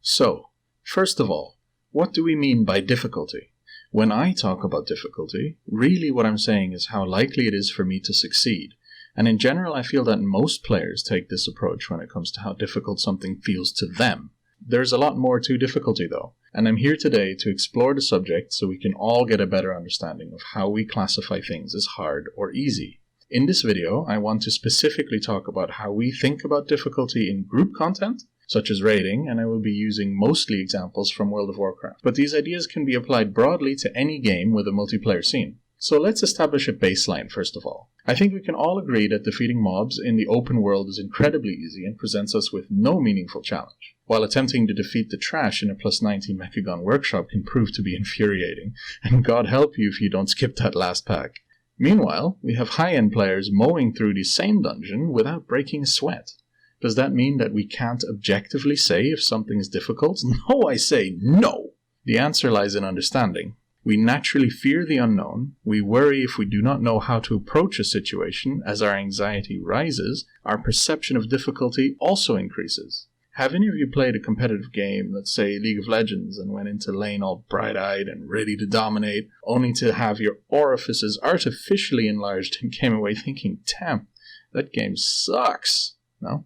So, first of all, what do we mean by difficulty? When I talk about difficulty, really what I'm saying is how likely it is for me to succeed. And in general, I feel that most players take this approach when it comes to how difficult something feels to them. There's a lot more to difficulty though, and I'm here today to explore the subject so we can all get a better understanding of how we classify things as hard or easy. In this video, I want to specifically talk about how we think about difficulty in group content, such as raiding, and I will be using mostly examples from World of Warcraft. But these ideas can be applied broadly to any game with a multiplayer scene. So let's establish a baseline first of all. I think we can all agree that defeating mobs in the open world is incredibly easy and presents us with no meaningful challenge, while attempting to defeat the trash in a +19 Mechagon workshop can prove to be infuriating, and God help you if you don't skip that last pack. Meanwhile, we have high-end players mowing through the same dungeon without breaking a sweat. Does that mean that we can't objectively say if something is difficult? No, I say no! The answer lies in understanding. We naturally fear the unknown, we worry if we do not know how to approach a situation. As our anxiety rises, our perception of difficulty also increases. Have any of you played a competitive game, let's say League of Legends, and went into lane all bright-eyed and ready to dominate, only to have your orifices artificially enlarged and came away thinking, damn, that game sucks? No?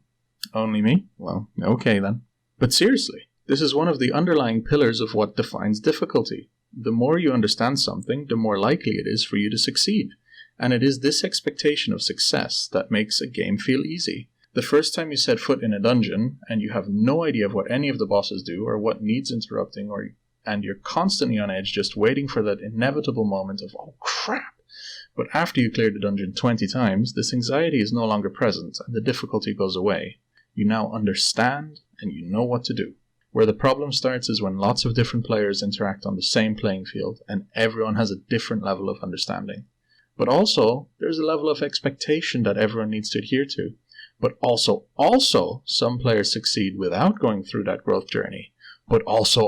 Only me? Well, okay then. But seriously, this is one of the underlying pillars of what defines difficulty. The more you understand something, the more likely it is for you to succeed. And it is this expectation of success that makes a game feel easy. The first time you set foot in a dungeon, and you have no idea of what any of the bosses do or what needs interrupting, and you're constantly on edge just waiting for that inevitable moment of, oh crap! But after you clear the dungeon 20 times, this anxiety is no longer present and the difficulty goes away. You now understand and you know what to do. Where the problem starts is when lots of different players interact on the same playing field and everyone has a different level of understanding. But also, there's a level of expectation that everyone needs to adhere to. But also, some players succeed without going through that growth journey. But also,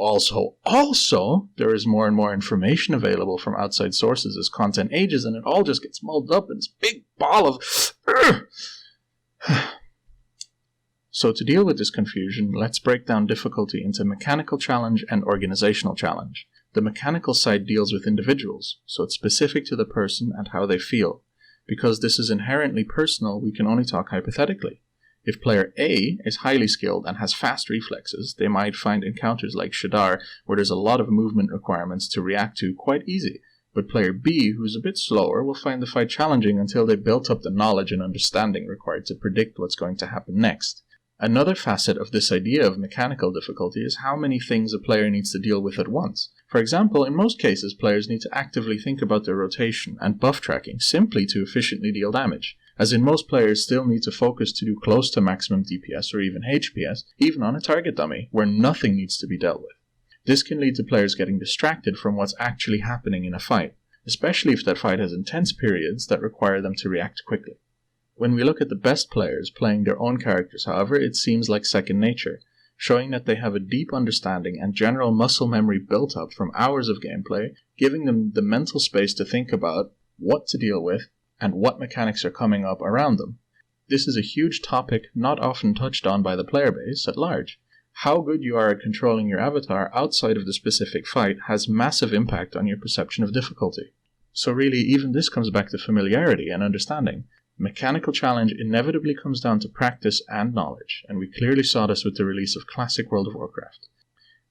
there is more and more information available from outside sources as content ages and it all just gets mulled up in this big ball of... So to deal with this confusion, let's break down difficulty into mechanical challenge and organizational challenge. The mechanical side deals with individuals, so it's specific to the person and how they feel. Because this is inherently personal, we can only talk hypothetically. If player A is highly skilled and has fast reflexes, they might find encounters like Shadar, where there's a lot of movement requirements to react to, quite easy. But player B, who's a bit slower, will find the fight challenging until they built up the knowledge and understanding required to predict what's going to happen next. Another facet of this idea of mechanical difficulty is how many things a player needs to deal with at once. For example, in most cases, players need to actively think about their rotation and buff tracking simply to efficiently deal damage, as in most players still need to focus to do close to maximum DPS or even HPS, even on a target dummy, where nothing needs to be dealt with. This can lead to players getting distracted from what's actually happening in a fight, especially if that fight has intense periods that require them to react quickly. When we look at the best players playing their own characters, however, it seems like second nature, showing that they have a deep understanding and general muscle memory built up from hours of gameplay, giving them the mental space to think about what to deal with and what mechanics are coming up around them. This is a huge topic not often touched on by the player base at large. How good you are at controlling your avatar outside of the specific fight has massive impact on your perception of difficulty. So really, even this comes back to familiarity and understanding. Mechanical challenge inevitably comes down to practice and knowledge, and we clearly saw this with the release of classic World of Warcraft.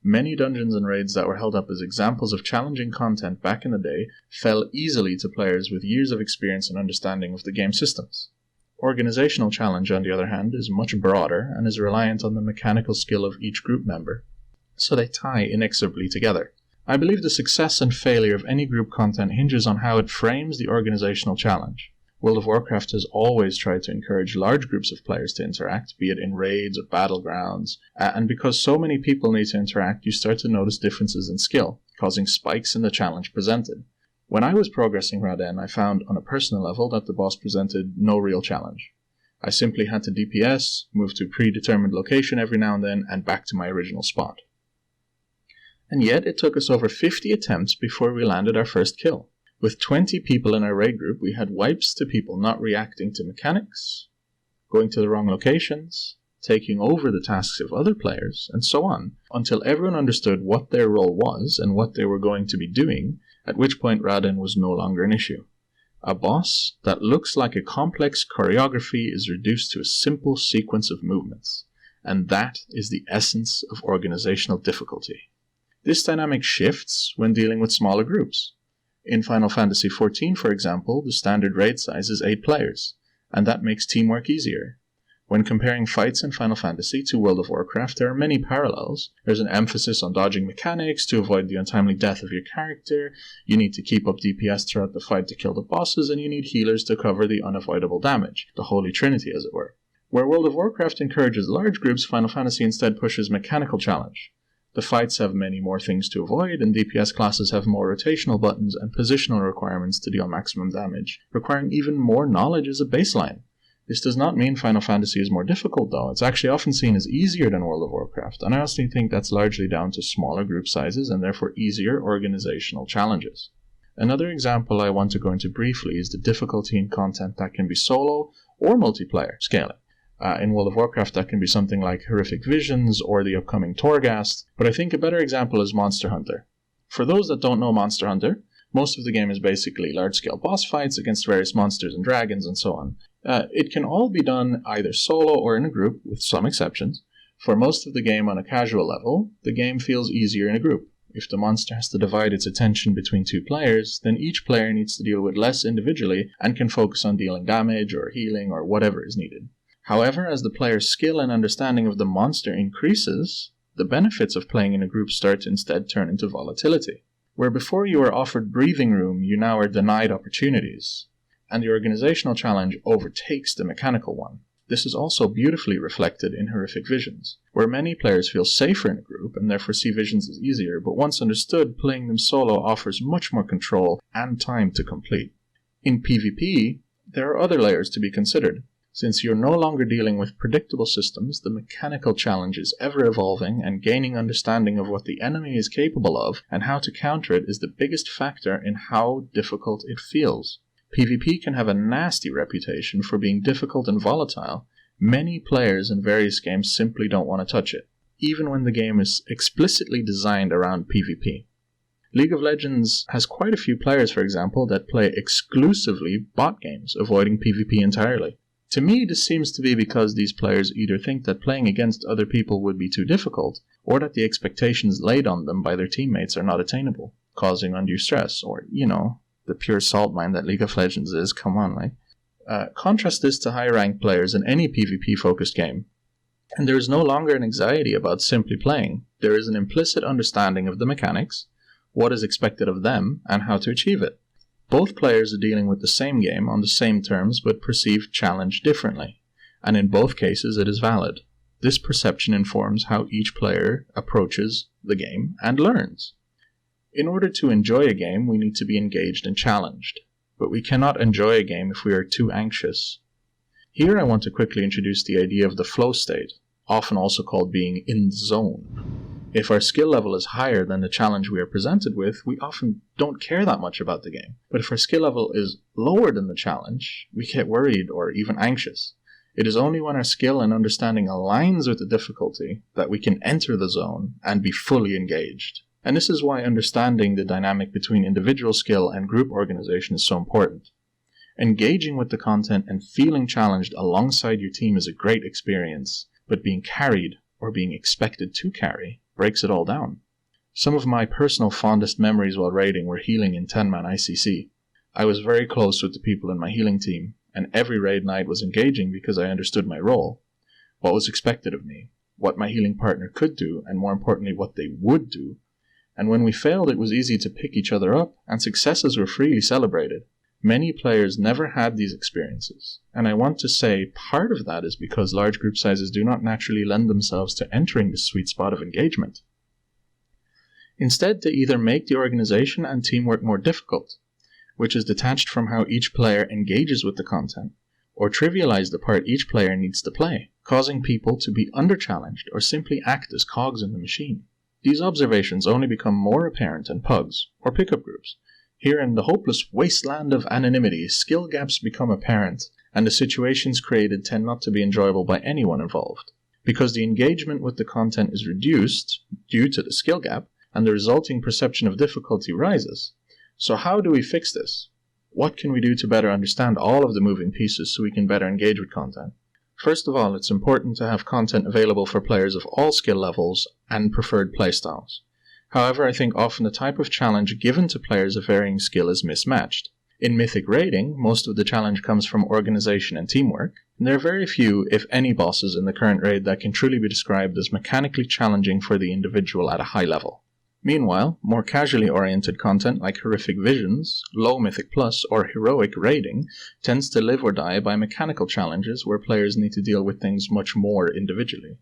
Many dungeons and raids that were held up as examples of challenging content back in the day fell easily to players with years of experience and understanding of the game systems. Organizational challenge, on the other hand, is much broader and is reliant on the mechanical skill of each group member, so they tie inexorably together. I believe the success and failure of any group content hinges on how it frames the organizational challenge. World of Warcraft has always tried to encourage large groups of players to interact, be it in raids or battlegrounds, and because so many people need to interact, you start to notice differences in skill, causing spikes in the challenge presented. When I was progressing Ra-Den, I found on a personal level that the boss presented no real challenge. I simply had to DPS, move to a predetermined location every now and then, and back to my original spot. And yet it took us over 50 attempts before we landed our first kill. With 20 people in our raid group, we had wipes to people not reacting to mechanics, going to the wrong locations, taking over the tasks of other players, and so on, until everyone understood what their role was and what they were going to be doing, at which point Raiden was no longer an issue. A boss that looks like a complex choreography is reduced to a simple sequence of movements, and that is the essence of organizational difficulty. This dynamic shifts when dealing with smaller groups. In Final Fantasy XIV, for example, the standard raid size is 8 players, and that makes teamwork easier. When comparing fights in Final Fantasy to World of Warcraft, there are many parallels. There's an emphasis on dodging mechanics to avoid the untimely death of your character, you need to keep up DPS throughout the fight to kill the bosses, and you need healers to cover the unavoidable damage, the Holy Trinity as it were. Where World of Warcraft encourages large groups, Final Fantasy instead pushes mechanical challenge. The fights have many more things to avoid, and DPS classes have more rotational buttons and positional requirements to deal maximum damage, requiring even more knowledge as a baseline. This does not mean Final Fantasy is more difficult though, it's actually often seen as easier than World of Warcraft, and I honestly think that's largely down to smaller group sizes and therefore easier organizational challenges. Another example I want to go into briefly is the difficulty in content that can be solo or multiplayer scaling. In World of Warcraft that can be something like Horrific Visions or the upcoming Torghast, but I think a better example is Monster Hunter. For those that don't know Monster Hunter, most of the game is basically large-scale boss fights against various monsters and dragons and so on. It can all be done either solo or in a group, with some exceptions. For most of the game on a casual level, the game feels easier in a group. If the monster has to divide its attention between 2 players, then each player needs to deal with less individually and can focus on dealing damage or healing or whatever is needed. However, as the player's skill and understanding of the monster increases, the benefits of playing in a group start to instead turn into volatility. Where before you were offered breathing room, you now are denied opportunities, and the organizational challenge overtakes the mechanical one. This is also beautifully reflected in Horrific Visions, where many players feel safer in a group and therefore see visions as easier, but once understood, playing them solo offers much more control and time to complete. In PvP, there are other layers to be considered. Since you're no longer dealing with predictable systems, the mechanical challenge is ever-evolving, and gaining understanding of what the enemy is capable of and how to counter it is the biggest factor in how difficult it feels. PvP can have a nasty reputation for being difficult and volatile. Many players in various games simply don't want to touch it, even when the game is explicitly designed around PvP. League of Legends has quite a few players, for example, that play exclusively bot games, avoiding PvP entirely. To me, this seems to be because these players either think that playing against other people would be too difficult, or that the expectations laid on them by their teammates are not attainable, causing undue stress, or, the pure salt mine that League of Legends is, come on, contrast this to high-ranked players in any PvP-focused game, and there is no longer an anxiety about simply playing. There is an implicit understanding of the mechanics, what is expected of them, and how to achieve it. Both players are dealing with the same game on the same terms but perceive challenge differently, and in both cases it is valid. This perception informs how each player approaches the game and learns. In order to enjoy a game, we need to be engaged and challenged, but we cannot enjoy a game if we are too anxious. Here I want to quickly introduce the idea of the flow state, often also called being in the zone. If our skill level is higher than the challenge we are presented with, we often don't care that much about the game. But if our skill level is lower than the challenge, we get worried or even anxious. It is only when our skill and understanding aligns with the difficulty that we can enter the zone and be fully engaged. And this is why understanding the dynamic between individual skill and group organization is so important. Engaging with the content and feeling challenged alongside your team is a great experience, but being carried or being expected to carry breaks it all down. Some of my personal fondest memories while raiding were healing in 10-man ICC. I was very close with the people in my healing team, and every raid night was engaging because I understood my role, what was expected of me, what my healing partner could do, and more importantly, what they would do. And when we failed, it was easy to pick each other up, and successes were freely celebrated. Many players never had these experiences, and I want to say part of that is because large group sizes do not naturally lend themselves to entering the sweet spot of engagement. Instead, they either make the organization and teamwork more difficult, which is detached from how each player engages with the content, or trivialize the part each player needs to play, causing people to be under-challenged or simply act as cogs in the machine. These observations only become more apparent in pugs, or pickup groups. Here in the hopeless wasteland of anonymity, skill gaps become apparent, and the situations created tend not to be enjoyable by anyone involved. because the engagement with the content is reduced due to the skill gap, and the resulting perception of difficulty rises. So how do we fix this? What can we do to better understand all of the moving pieces so we can better engage with content? First of all, it's important to have content available for players of all skill levels and preferred playstyles. However, I think often the type of challenge given to players of varying skill is mismatched. In Mythic Raiding, most of the challenge comes from organization and teamwork, and there are very few, if any, bosses in the current raid that can truly be described as mechanically challenging for the individual at a high level. Meanwhile, more casually oriented content like Horrific Visions, Low Mythic Plus, or Heroic Raiding tends to live or die by mechanical challenges where players need to deal with things much more individually.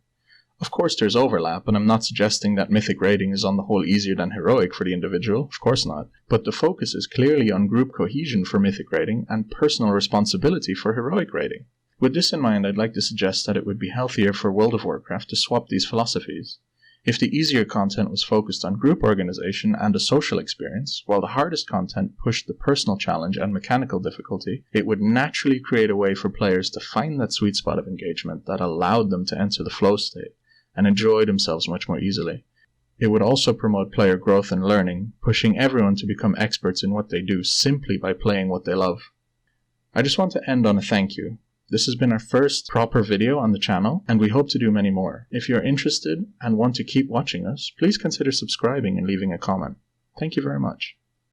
Of course there's overlap, and I'm not suggesting that Mythic Raiding is on the whole easier than Heroic for the individual, of course not, but the focus is clearly on group cohesion for Mythic Raiding and personal responsibility for Heroic Raiding. With this in mind, I'd like to suggest that it would be healthier for World of Warcraft to swap these philosophies. If the easier content was focused on group organization and a social experience, while the hardest content pushed the personal challenge and mechanical difficulty, it would naturally create a way for players to find that sweet spot of engagement that allowed them to enter the flow state and enjoy themselves much more easily. It would also promote player growth and learning, pushing everyone to become experts in what they do simply by playing what they love. I just want to end on a thank you. This has been our first proper video on the channel, and we hope to do many more. If you're interested and want to keep watching us, please consider subscribing and leaving a comment. Thank you very much.